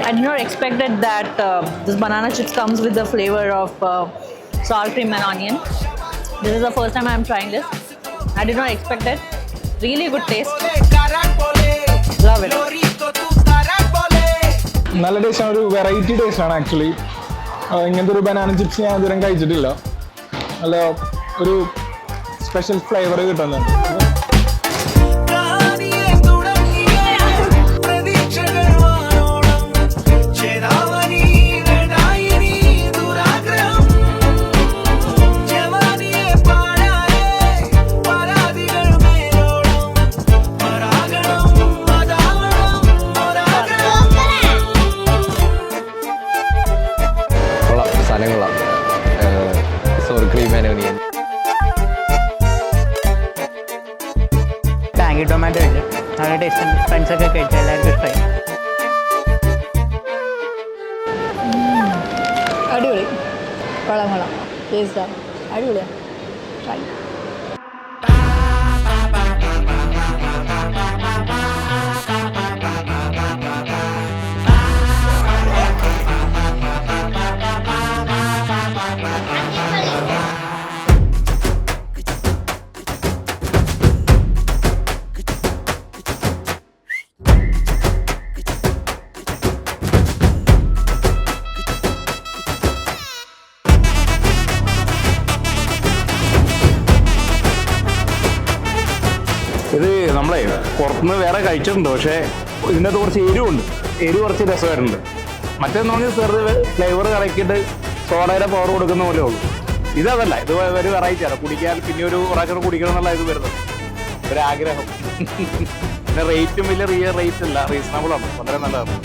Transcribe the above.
I did not expect that this banana chips comes with the flavor of sour cream and onion. This is the first time I am trying this. I did not expect it. Really good taste. Love it. നല്ല ടേസ്റ്റാണ്, ഒരു variety ടേസ്റ്റാണ് actually. ഇങ്ങനത്തെ ഒരു banana chips ഞാൻ ഇതുവരെ കഴിച്ചിട്ടില്ല. നല്ല ഒരു സ്പെഷ്യൽ ഫ്ലേവർ കിട്ടുന്നുണ്ട്. ടാങ്കി ടൊമാറ്റോ കഴിച്ചു, നല്ല ടേസ്റ്റ് ഉണ്ട്. ഫ്രണ്ട്സൊക്കെ കഴിച്ചു, എല്ലാവർക്കും ഇഷ്ടമായി. അടിപൊളി, കൊള്ളാം, ടേസ്റ്റാണ്, അടിപൊളിയാണ്. ട്രൈ. ഇത് നമ്മളെ പുറത്തുനിന്ന് വേറെ കഴിച്ചിട്ടുണ്ട്, പക്ഷേ ഇതിനകത്ത് കുറച്ച് എരിവുണ്ട്, കുറച്ച് രസമായിട്ടുണ്ട്. മറ്റേന്ന് പറഞ്ഞാൽ ചെറുത് ഫ്ലേവർ കലക്കിയിട്ട് സോഡയുടെ പവർ കൊടുക്കുന്ന പോലെ ഉള്ളൂ. ഇതല്ല, ഇത് ഒരു വെറൈറ്റിയാണ്. കുടിക്കാൻ പിന്നെ ഒരു പ്രാവശ്യം കുടിക്കണം എന്നുള്ള ഇത് വരുന്നത് ഒരാഗ്രഹം. പിന്നെ റേറ്റും വലിയ റേറ്റ് അല്ല, റീസണബിൾ ആണ്, വളരെ നല്ലതാണ്.